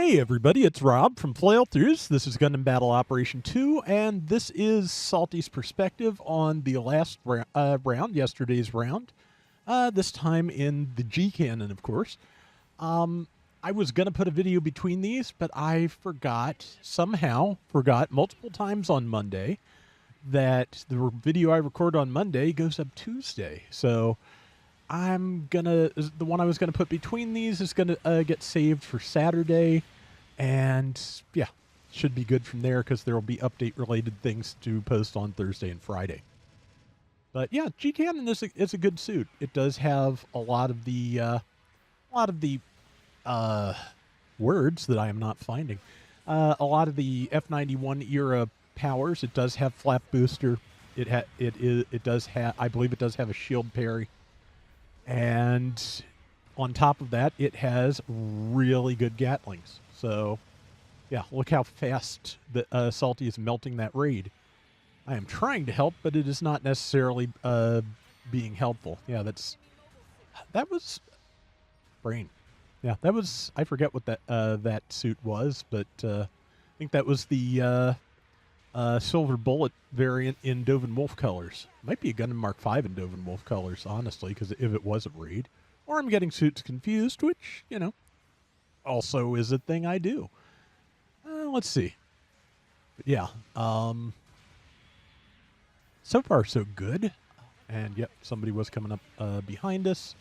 Hey everybody, it's Rob from Flailthroughs. This is Gundam Battle Operation 2, and this is Salty's perspective on the last round, yesterday's round. This time in the G cannon, of course. I was going to put a video between these, but I somehow forgot multiple times on Monday that the video I record on Monday goes up Tuesday. So the one I was gonna put between these is gonna get saved for Saturday, and yeah, should be good from there because there will be update related things to post on Thursday and Friday. But yeah, G Cannon is a good suit. It does have a lot of the words that I am not finding. A lot of the F91 era powers. It does have flap booster. It does have, I believe it does have a shield parry. And on top of that, it has really good Gatlings. So, yeah, look how fast the Salty is melting that raid. I am trying to help, but it is not necessarily being helpful. Yeah, that was brain. Yeah, that was, I forget what that suit was, but I think that was the Silver Bullet variant in Dovin Wolf colors. Might be a Gundam Mark V in Dovin Wolf colors, honestly, because if it was a raid. Or I'm getting suits confused, which, also is a thing I do. Let's see. But yeah, so far so good. And yep, somebody was coming up behind us,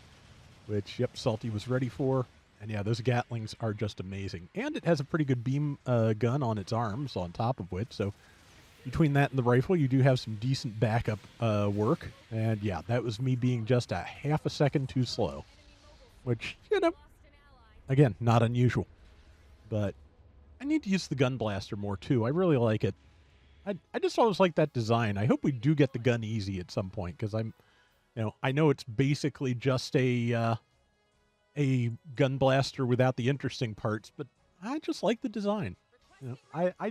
which, yep, Salty was ready for. And yeah, those Gatlings are just amazing. And it has a pretty good beam gun on its arms, on top of which, so between that and the rifle, you do have some decent backup work. And yeah, that was me being just a half a second too slow. Which, again, not unusual. But I need to use the gun blaster more too. I really like it. I just always like that design. I hope we do get the gun easy at some point, because I know it's basically just a gun blaster without the interesting parts, but I just like the design. I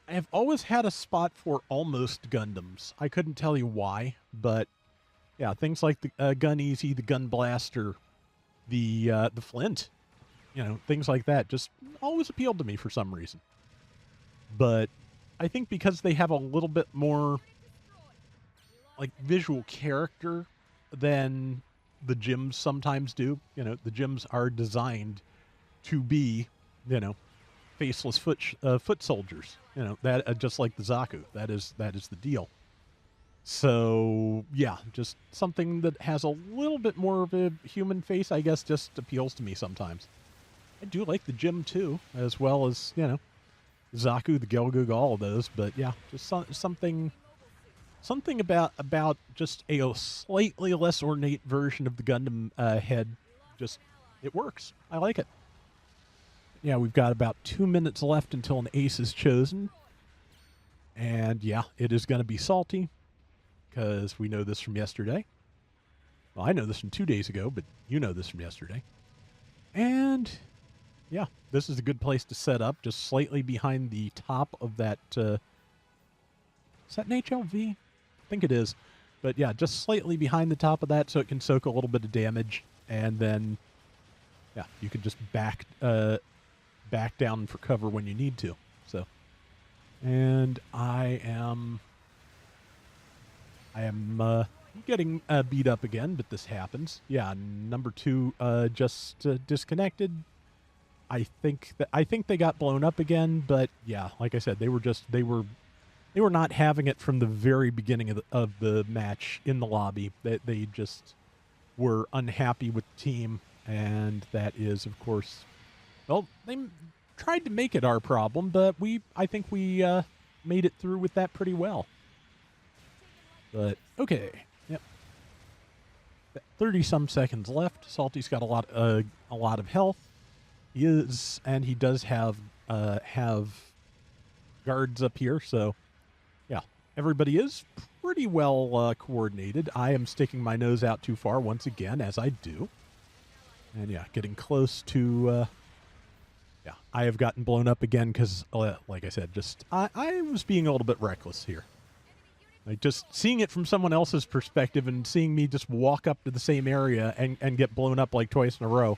have always had a spot for almost Gundams. I couldn't tell you why, but yeah, things like the Gun Easy, the Gun Blaster, the Flint, things like that just always appealed to me for some reason. But I think because they have a little bit more like visual character than the gyms sometimes do. The gyms are designed to be, faceless foot soldiers. That just like the Zaku. That is the deal. So yeah, just something that has a little bit more of a human face, I guess, just appeals to me sometimes. I do like the gym too, as well as Zaku, the Gelgug, all of those. But yeah, just something about just a slightly less ornate version of the Gundam head. Just it works. I like it. Yeah, we've got about 2 minutes left until an ace is chosen. And yeah, it is going to be Salty, because we know this from yesterday. Well, I know this from 2 days ago, but you know this from yesterday. And yeah, this is a good place to set up, just slightly behind the top of that. Is that an HLV? I think it is. But yeah, just slightly behind the top of that so it can soak a little bit of damage. And then, yeah, you can just back down for cover when you need to. So, and I am getting beat up again, but this happens. Yeah, number 2 just disconnected. I think they got blown up again, but yeah, like I said, they were not having it from the very beginning of the match in the lobby. They just were unhappy with the team, and that is, of course, well, they tried to make it our problem, but I think we made it through with that pretty well. But okay, yep. 30-some seconds left. Salty's got a lot of health. He does have guards up here, so yeah, everybody is pretty well coordinated. I am sticking my nose out too far once again, as I do. And yeah, getting close to yeah, I have gotten blown up again because, like I said, just I was being a little bit reckless here. Like, just seeing it from someone else's perspective and seeing me just walk up to the same area and get blown up like twice in a row,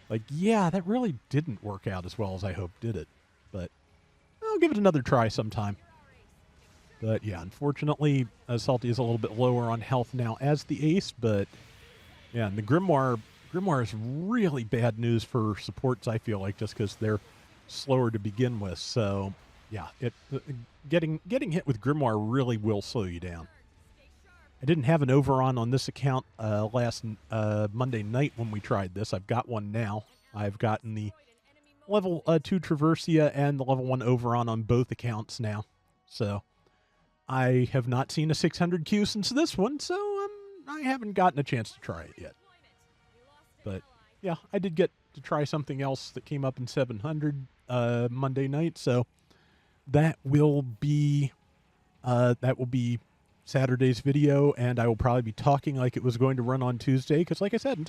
Like, yeah, that really didn't work out as well as I hoped, did it? But I'll give it another try sometime. But yeah, unfortunately, Salty is a little bit lower on health now as the ace, but yeah, and the Grimoire is really bad news for supports, I feel like, just because they're slower to begin with. So yeah, getting hit with Grimoire really will slow you down. I didn't have an overon on this account last Monday night when we tried this. I've got one now. I've gotten the level 2 Traversia and the level 1 overon on both accounts now. So I have not seen a 600 Q since this one, so I haven't gotten a chance to try it yet. But yeah, I did get to try something else that came up in 700 Monday night, so that will be Saturday's video, and I will probably be talking like it was going to run on Tuesday, because like I said,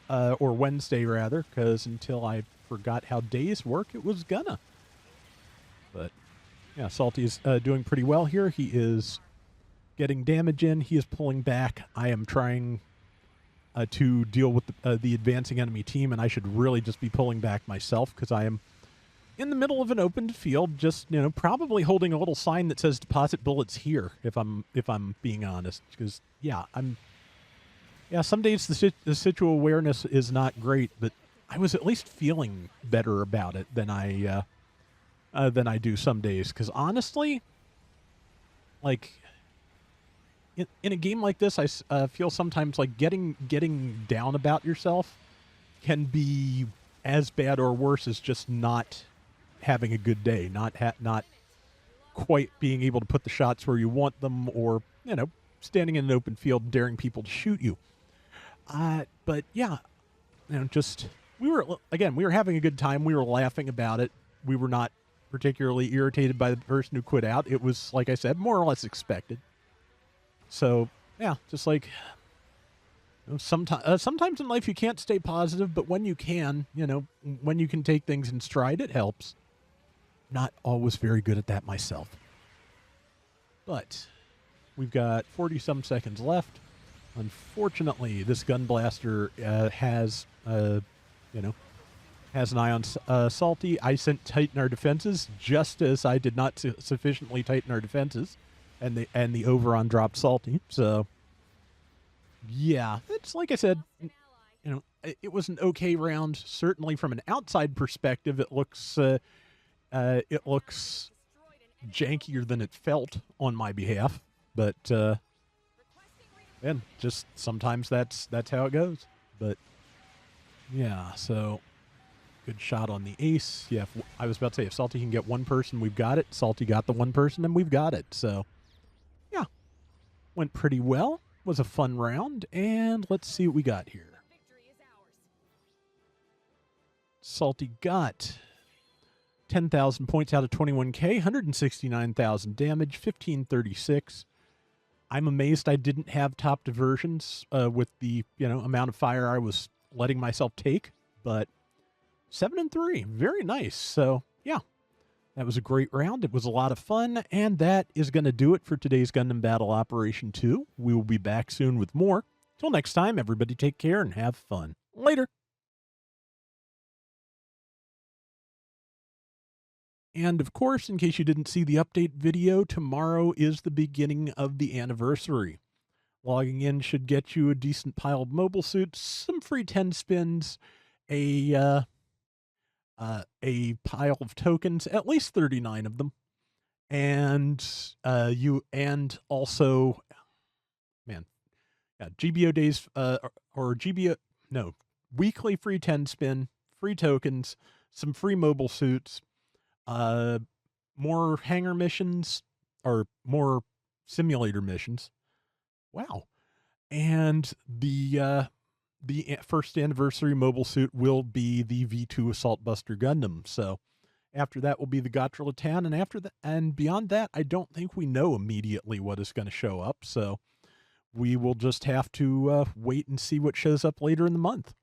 or Wednesday rather, because until I forgot how days work, it was gonna. But yeah, Salty's doing pretty well here. He is getting damage in. He is pulling back. I am trying to deal with the advancing enemy team, and I should really just be pulling back myself, because I am in the middle of an open field, just, probably holding a little sign that says deposit bullets here, if I'm being honest, because some days the situ awareness is not great, but I was at least feeling better about it than I do some days, because honestly, like in a game like this, I feel sometimes like getting down about yourself can be as bad or worse as just not having a good day, not quite being able to put the shots where you want them, or standing in an open field daring people to shoot you. But yeah, we were having a good time. We were laughing about it. We were not particularly irritated by the person who quit out. It was, like I said, more or less expected. So yeah, just like sometimes in life you can't stay positive, but when you can, when you can take things in stride, it helps. Not always very good at that myself. But we've got 40-some seconds left. Unfortunately, this gun blaster has an eye on Salty. I sent tighten our defenses just as I did not sufficiently tighten our defenses, and the overon dropped Salty. So yeah, it's like I said, it was an okay round. Certainly from an outside perspective, it looks jankier than it felt on my behalf, but and just sometimes that's how it goes. But yeah, so good shot on the ace. Yeah, I was about to say, if Salty can get one person, we've got it. Salty got the one person, and we've got it. So yeah, went pretty well. Was a fun round, and let's see what we got here. Salty got 10,000 points out of 21K, 169,000 damage, 1536. I'm amazed I didn't have top diversions with the amount of fire I was letting myself take, but 7-3, very nice. So yeah, that was a great round. It was a lot of fun, and that is going to do it for today's Gundam Battle Operation 2. We will be back soon with more. Till next time, everybody take care and have fun. Later. And of course, in case you didn't see the update video, tomorrow is the beginning of the anniversary. Logging in should get you a decent pile of mobile suits, some free 10 spins, a pile of tokens, at least 39 of them, and also, GBO days, or GBO, no, weekly free 10 spin, free tokens, some free mobile suits, more hangar missions, or more simulator missions. Wow. And the first anniversary mobile suit will be the V2 Assault Buster Gundam. So after that will be the Gatra Latan, and after that, and beyond that, I don't think we know immediately what is going to show up. So we will just have to wait and see what shows up later in the month.